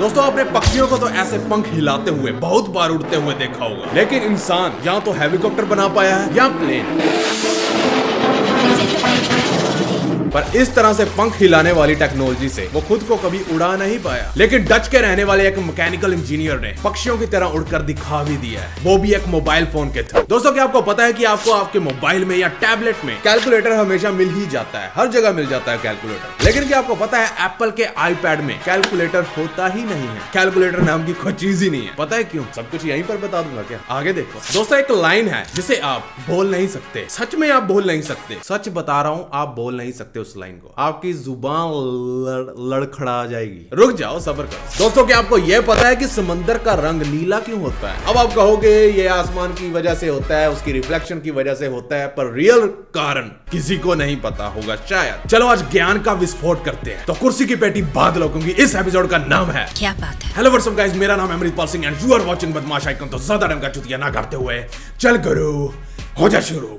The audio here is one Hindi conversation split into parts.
दोस्तों आपने पक्षियों को तो ऐसे पंख हिलाते हुए बहुत बार उड़ते हुए देखा होगा, लेकिन इंसान या तो हेलीकॉप्टर बना पाया है या प्लेन। पर इस तरह से पंख हिलाने वाली टेक्नोलॉजी से वो खुद को कभी उड़ा नहीं पाया। लेकिन डच के रहने वाले एक मैकेनिकल इंजीनियर ने पक्षियों की तरह उड़कर दिखा भी दिया है, वो भी एक मोबाइल फोन के थ्रू। दोस्तों क्या आपको पता है कि आपको आपके मोबाइल में या टैबलेट में कैलकुलेटर हमेशा मिल ही जाता है, हर जगह मिल जाता है कैलकुलेटर। लेकिन क्या आपको पता है एप्पल के आईपैड में कैलकुलेटर होता ही नहीं है। कैलकुलेटर नाम की कोई चीज ही नहीं है। पता है क्यों? सब कुछ यहीं पर बता दूंगा क्या, आगे देखो। दोस्तों एक लाइन है जिसे आप बोल नहीं सकते, सच में आप बोल नहीं सकते, सच बता रहा हूं, आप बोल नहीं सकते उस लाइन को, आपकी जुबान लड़खड़ा जाएगी। रुक जाओ, सब्र करो। दोस्तों क्या आपको यह पता है कि समंदर का रंग नीला क्यों होता है? अब आप कहोगे ये आसमान की वजह से होता है, उसकी रिफ्लेक्शन की वजह से होता है, पर रियल कारण किसी को नहीं पता होगा शायद। चलो आज ज्ञान का विस्फोट करते हैं, तो कुर्सी की पेटी बांध लो क्योंकि इस एपिसोड का नाम है क्या बात है। हेलो व्हाट्सअप गाइस, मेरा नाम है Amritpal Singh and you are watching Badmash icon. तो ज्यादा टाइम का चुतिया ना करते हुए चल करो, हो जा शुरू।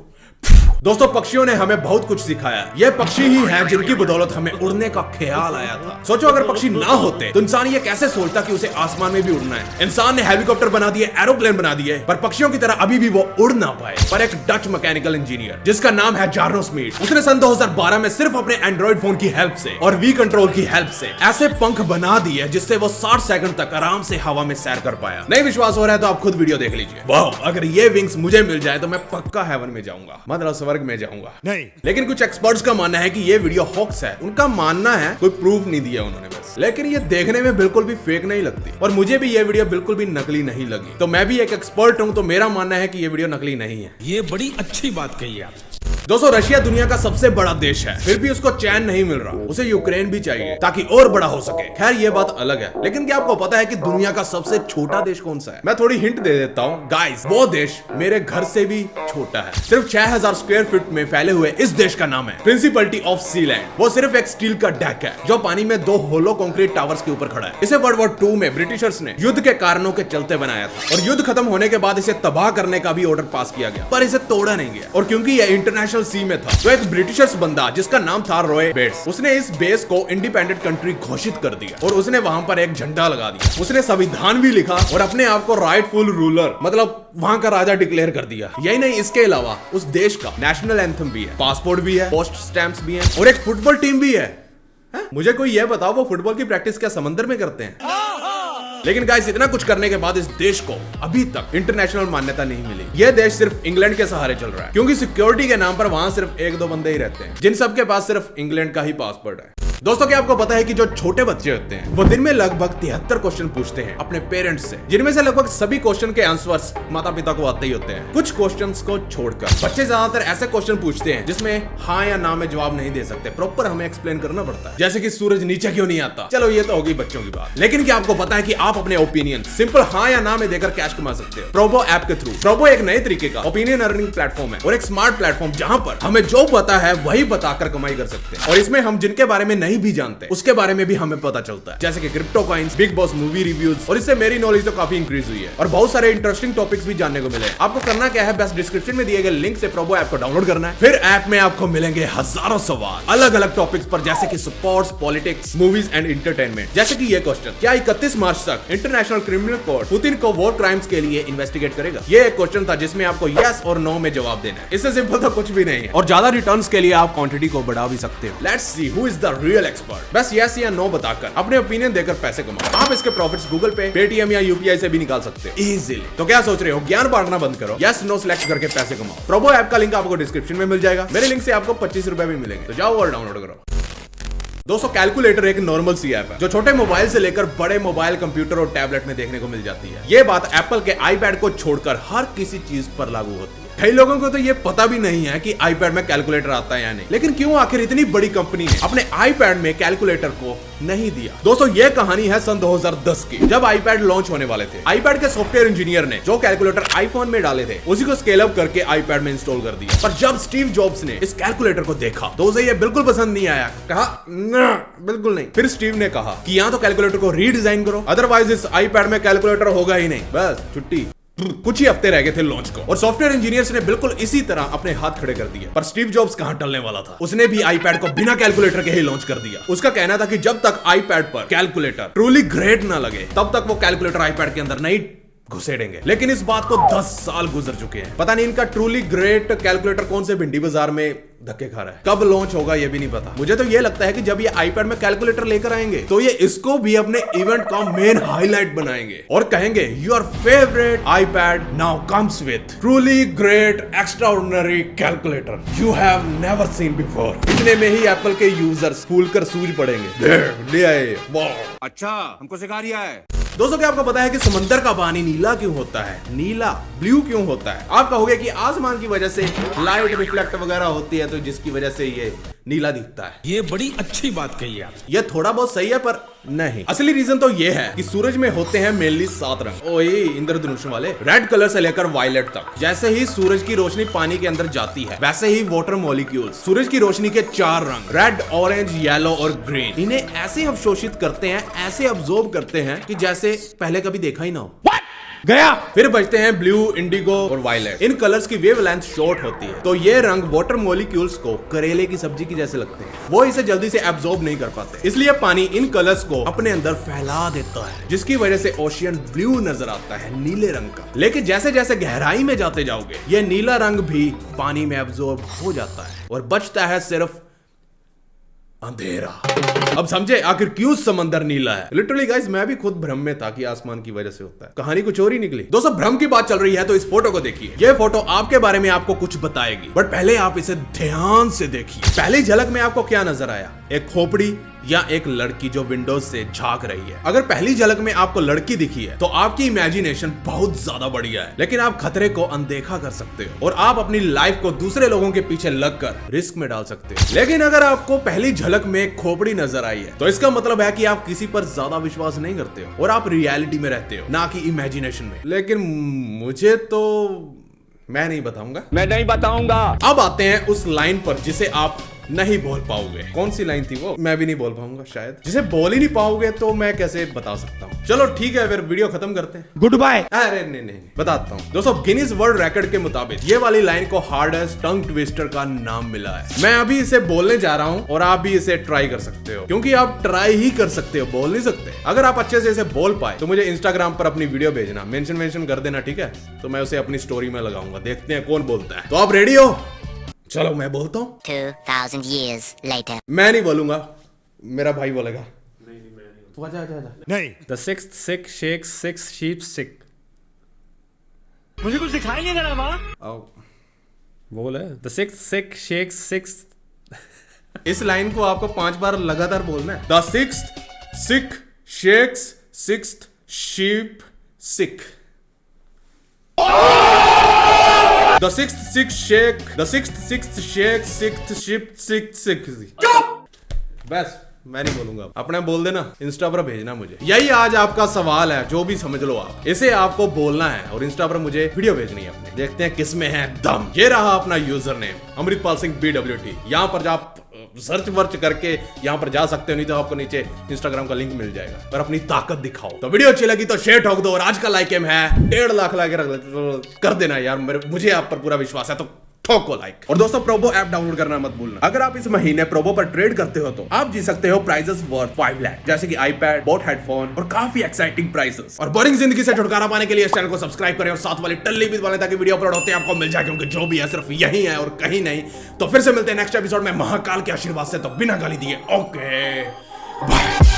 दोस्तों पक्षियों ने हमें बहुत कुछ सिखाया। ये पक्षी ही हैं जिनकी बदौलत हमें उड़ने का ख्याल आया था। सोचो अगर पक्षी ना होते तो इंसान ये कैसे सोचता कि उसे आसमान में भी उड़ना है। इंसान ने हेलीकॉप्टर बना दिए, एरोप्लेन बना दिए, पर पक्षियों की तरह अभी भी वो उड़ ना पाए। पर एक डच मैकेनिकल इंजीनियर जिसका नाम है जार्नो स्मिट, उसने सन 2012 में सिर्फ अपने एंड्रॉइड फोन की हेल्प से और वी कंट्रोल की हेल्प से ऐसे पंख बना दिए जिससे वो 60 सेकंड तक आराम से हवा में सैर कर पाया। नहीं विश्वास हो रहा है तो आप खुद वीडियो देख लीजिए। वाह, अगर ये विंग्स मुझे मिल जाए तो मैं पक्का हेवन में जाऊंगा, मतलब स्वर्ग में जाऊंगा। नहीं, लेकिन कुछ एक्सपर्ट्स का मानना है कि ये वीडियो हॉक्स है। उनका मानना है, कोई प्रूफ नहीं दिया उन्होंने बस, लेकिन ये देखने में बिल्कुल भी फेक नहीं लगती और मुझे भी ये वीडियो बिल्कुल भी नकली नहीं लगी। तो मैं भी एक एक्सपर्ट हूं, तो मेरा मानना है कि ये वीडियो नकली नहीं है। ये बड़ी अच्छी बात कही है आप। दोस्तों रशिया दुनिया का सबसे बड़ा देश है, फिर भी उसको चैन नहीं मिल रहा। उसे यूक्रेन भी चाहिए ताकि और बड़ा हो सके। खैर ये बात अलग है, लेकिन क्या आपको पता है कि दुनिया का सबसे छोटा देश कौन सा है? मैं थोड़ी हिंट दे देता हूँ गाइस, वो देश मेरे घर से भी छोटा है। सिर्फ 6000 स्क्वायर फीट में फैले हुए इस देश का नाम है प्रिंसिपलिटी ऑफ सीलैंड। वो सिर्फ एक स्टील का डेक है जो पानी में 2 होलो कंक्रीट टावर्स के ऊपर खड़ा है। इसे वर्ल्ड वॉर 2 में ब्रिटिशर्स ने युद्ध के कारणों के चलते बनाया था और युद्ध खत्म होने के बाद इसे तबाह करने का भी ऑर्डर पास किया गया, पर इसे तोड़ा नहीं गया। और क्योंकि यह इंटरनेशनल सी में था तो एक ब्रिटिशर्स बंदा जिसका नाम था रॉय बेट्स, उसने इस बेस को इंडिपेंडेंट कंट्री घोषित कर दिया और उसने वहां पर एक झंडा लगा दिया। उसने संविधान भी लिखा और अपने आप को राइटफुल रूलर, मतलब वहां का राजा डिक्लेयर कर दिया। यही नहीं, इसके अलावा उस देश का नेशनल एंथम भी है, पासपोर्ट भी है, पोस्ट स्टैम्प्स भी हैं और एक फुटबॉल टीम भी है। मुझे कोई यह बताओ वो फुटबॉल की प्रैक्टिस क्या समंदर में करते हैं? लेकिन गाइस इतना कुछ करने के बाद इस देश को अभी तक इंटरनेशनल मान्यता नहीं मिली। यह देश सिर्फ इंग्लैंड के सहारे चल रहा है क्योंकि सिक्योरिटी के नाम पर वहां सिर्फ 1-2 बंदे ही रहते हैं जिन सबके पास सिर्फ इंग्लैंड का ही पासपोर्ट है। दोस्तों क्या आपको पता है कि जो छोटे बच्चे होते हैं वो दिन में लगभग 73 क्वेश्चन पूछते हैं अपने पेरेंट्स से, जिनमें से लगभग सभी क्वेश्चन के आंसर्स माता पिता को आते ही होते हैं। कुछ क्वेश्चंस को छोड़कर बच्चे ज्यादातर ऐसे क्वेश्चन पूछते हैं जिसमें हाँ या ना में जवाब नहीं दे सकते, प्रॉपर हमें एक्सप्लेन करना पड़ता है। जैसे कि सूरज नीचे क्यों नहीं आता। चलो ये तो होगी बच्चों की बात, लेकिन क्या आपको पता है कि आप अपने ओपिनियन सिंपल हाँ या ना में देकर कैश कमा सकते हो प्रोबो ऐप के थ्रू। प्रोबो एक नए तरीके का ओपिनियन अर्निंग प्लेटफॉर्म है और एक स्मार्ट प्लेटफॉर्म जहां पर हमें जो पता है वही बताकर कमाई कर सकते हैं। और इसमें हम जिनके बारे में नहीं भी जानते उसके बारे में भी हमें पता चलता है, जैसे कि crypto coins, big boss movie reviews, और इससे मेरी नॉलेज तो काफी इंक्रीज हुई है और बहुत सारे इंटरेस्टिंग टॉपिक्स भी जानने को मिले। आपको करना क्या है, बस डिस्क्रिप्शन में दिए गए लिंक से प्रोबो ऐप को डाउनलोड करना है। फिर ऐप में आपको मिलेंगे हजारों सवाल अलग अलग टॉपिक्स पर, जैसे कि sports, politics, movies and entertainment. जैसे कि ये क्वेश्चन, क्या 31 मार्च तक इंटरनेशनल क्रिमिनल कोर्ट पुतिन को वॉर क्राइम्स के लिए इन्वेस्टिगेट करेगा? ये एक क्वेश्चन था जिसमें आपको यस और नो में जवाब देना है। इससे सिंपल तो कुछ भी नहीं है और ज्यादा रिटर्न्स के लिए आप क्वांटिटी को बढ़ा भी सकते हो। Let's see who is the real expert. बस यस या नो बताकर अपने ओपिनियन देकर पैसे कमाओ। आप इसके प्रॉफिट्स गूगल पे, पेटीएम या यूपीआई से भी निकाल सकते हैं इजीली। तो क्या सोच रहे हो, ज्ञान बांटना बंद करो, यस नो सिलेक्ट करके पैसे कमाओ। प्रोबो ऐप का लिंक आपको डिस्क्रिप्शन में मिल जाएगा, मेरे लिंक से आपको 25 रुपए भी मिलेंगे, तो जाओ और डाउनलोड करो। दोस्तों कैलकुलेटर एक नॉर्मल सी ऐप है जो छोटे मोबाइल से लेकर बड़े मोबाइल, कंप्यूटर और टैबलेट में देखने को मिल जाती है। ये बात एप्पल के आईपैड को छोड़कर हर किसी चीज पर लागू होती है। कई लोगों को तो ये पता भी नहीं है कि आईपैड में कैलकुलेटर आता है या नहीं, लेकिन क्यों आखिर इतनी बड़ी कंपनी ने अपने आईपैड में कैलकुलेटर को नहीं दिया? दोस्तों ये कहानी है सन 2010 की, जब आईपैड लॉन्च होने वाले थे। आईपैड के सॉफ्टवेयर इंजीनियर ने जो कैलकुलेटर आईफोन में डाले थे उसी को स्केल अप करके आईपैड में इंस्टॉल कर दिया। पर जब स्टीव जॉब्स ने इस कैलकुलेटर को देखा तो उसे ये बिल्कुल पसंद नहीं आया। कहा ना, बिल्कुल नहीं। फिर स्टीव ने कहा कि या तो कैलकुलेटर को रीडिजाइन करो, अदरवाइज इस आईपैड में कैलकुलेटर होगा ही नहीं, बस छुट्टी। कुछ ही हफ्ते रह गए थे लॉन्च को और सॉफ्टवेयर इंजीनियर्स ने बिल्कुल इसी तरह अपने हाथ खड़े कर दिए। पर स्टीव जॉब्स कहां टलने वाला था, उसने भी आईपैड को बिना कैलकुलेटर के ही लॉन्च कर दिया। उसका कहना था कि जब तक आईपैड पर कैलकुलेटर ट्रूली ग्रेट ना लगे तब तक वो कैलकुलेटर आईपैड के अंदर नहीं घुसेड़ेंगे। लेकिन इस बात को 10 साल गुजर चुके हैं। पता नहीं इनका ट्रूली ग्रेट कैलकुलेटर कौन से भिंडी बाजार में धक्के खा रहा है। कब लॉन्च होगा ये भी नहीं पता। मुझे तो ये लगता है कि जब ये आईपैड में कैलकुलेटर लेकर आएंगे तो ये इसको भी अपने इवेंट का मेन हाईलाइट बनाएंगे और कहेंगे your favourite iPad now comes with truly great extraordinary calculator you have never seen before. इतने में ही एप्पल के यूजर्स फूलकर सूझ पड़ेंगे। ले आए, वाह अच्छा हमको सिखा रिया है। दोस्तों क्या आपको पता है कि समंदर का पानी नीला क्यों होता है? नीला ब्लू क्यों होता है? आप कहोगे कि आसमान की वजह से लाइट रिफ्लेक्ट वगैरह होती है तो जिसकी वजह से ये नीला दिखता है। ये बड़ी अच्छी बात कही आप। ये थोड़ा बहुत सही है पर नहीं। असली रीजन तो ये है कि सूरज में होते हैं मेनली 7 रंग। ओए इंद्रधनुष वाले रेड कलर से लेकर वायलेट तक। जैसे ही सूरज की रोशनी पानी के अंदर जाती है वैसे ही वाटर मॉलिक्यूल्स सूरज की रोशनी के 4 रंग रेड, ऑरेंज, येलो और ग्रीन इन्हें ऐसे अवशोषित करते हैं, ऐसे अब्सॉर्ब करते हैं कि जैसे पहले कभी देखा ही ना हो। गया। फिर बचते हैं ब्लू, इंडिगो और वायलेट। इन कलर्स की वेवलेंथ शॉर्ट होती है तो ये रंग वाटर मॉलिक्यूल्स को करेले की सब्जी की जैसे लगते हैं। वो इसे जल्दी से एब्सॉर्ब नहीं कर पाते, इसलिए पानी इन कलर्स को अपने अंदर फैला देता है जिसकी वजह से ओशियन ब्लू नजर आता है नीले रंग का। लेकिन जैसे जैसे गहराई में जाते जाओगे ये नीला रंग भी पानी में एब्सॉर्ब हो जाता है और बचता है सिर्फ अंधेरा। अब समझे आखिर क्यों समंदर नीला है? लिटरली गाइस मैं भी खुद भ्रम में था कि आसमान की वजह से होता है। कहानी कुछ और ही निकली। दोस्तों भ्रम की बात चल रही है तो इस फोटो को देखिए। ये फोटो आपके बारे में आपको कुछ बताएगी बट पहले आप इसे ध्यान से देखिए। पहली झलक में आपको क्या नजर आया? एक खोपड़ी या एक लड़की जो विंडोज से झांक रही है? अगर पहली झलक में आपको लड़की दिखी है तो आपकी इमेजिनेशन बहुत ज्यादा बढ़िया है, लेकिन आप खतरे को अनदेखा कर सकते हो और आप अपनी लाइफ को दूसरे लोगों के पीछे लगकर रिस्क में डाल सकते हो। लेकिन अगर आपको पहली झलक में खोपड़ी नजर आई है तो इसका मतलब है कि आप किसी पर ज्यादा विश्वास नहीं करते हो और आप रियलिटी में रहते हो ना कि इमेजिनेशन में। लेकिन मुझे तो मैं नहीं बताऊंगा। अब आते हैं उस लाइन पर जिसे आप नहीं बोल पाओगे। कौन सी लाइन थी वो? मैं भी नहीं बोल पाऊंगा शायद। जिसे बोल ही नहीं पाओगे तो मैं कैसे बता सकता हूँ। चलो ठीक है फिर वीडियो खत्म करते हैं। Goodbye. अरे नहीं बताता हूँ। दोस्तों गिनीज वर्ल्ड रिकॉर्ड के मुताबिक ये वाली लाइन को हार्डेस्ट टंग ट्विस्टर का नाम मिला है। मैं अभी इसे बोलने जा रहा हूँ और आप भी इसे ट्राई कर सकते हो, क्योंकि आप ट्राई ही कर सकते हो, बोल नहीं सकते। अगर आप अच्छे से इसे बोल पाए तो मुझे इंस्टाग्राम पर अपनी वीडियो भेजना, मेंशन कर देना, ठीक है? तो मैं उसे अपनी स्टोरी में लगाऊंगा। देखते हैं कौन बोलता है। तो आप रेडी हो? चलो मैं बोलता हूँ। 2000 years later. मैं नहीं बोलूंगा, मेरा भाई बोलेगा। तू आजा। नहीं। The sixth sick shakes 6 sheep sick. मुझे कुछ दिखाई नहीं दे रहा माँ। आओ। बोल है The sixth sick shakes 6. इस लाइन को आपको 5 बार लगातार बोलना है। The sixth sick shakes 6th sheep sick. The sixth sick shake, the sixth shake, 6th sheep sick. बस मैं नहीं बोलूंगा। अपना बोल देना, इंस्टा पर भेजना मुझे। यही आज आपका सवाल है, जो भी समझ लो आप। इसे आपको बोलना है और इंस्टा पर मुझे वीडियो भेजनी है अपने। देखते हैं किसमें है दम। ये रहा अपना user name Amritpal Singh BWT। यहाँ पर आप सर्च वर्च करके यहाँ पर जा सकते हो, नहीं तो आपको नीचे इंस्टाग्राम का लिंक मिल जाएगा। पर अपनी ताकत दिखाओ। तो वीडियो अच्छी लगी तो शेयर ठोक दो और आज का लाइक एम है 1.5 लाख लाइक कर देना यार। मुझे आप पर पूरा विश्वास है तो ठोको लाइक। और दोस्तों प्रोबो ऐप डाउनलोड करना मत भूलना। अगर आप इस महीने प्रोबो पर ट्रेड करते हो तो आप जीत सकते हो प्राइजेस वर्थ 5 लाख, जैसे कि आईपैड, बोट हेडफोन और काफी एक्साइटिंग प्राइजेस। और बोरिंग जिंदगी से छुटकारा पाने के लिए इस चैनल को सब्सक्राइब करें और साथ वाले टल्ली भी वाले ताकि वीडियो अपलोड होते हैं आपको मिल जाए, क्योंकि जो भी है सिर्फ यही है और कहीं नहीं। तो फिर से मिलते हैं नेक्स्ट एपिसोड में महाकाल के आशीर्वाद से। तो बिना गाली दिए ओके बाय।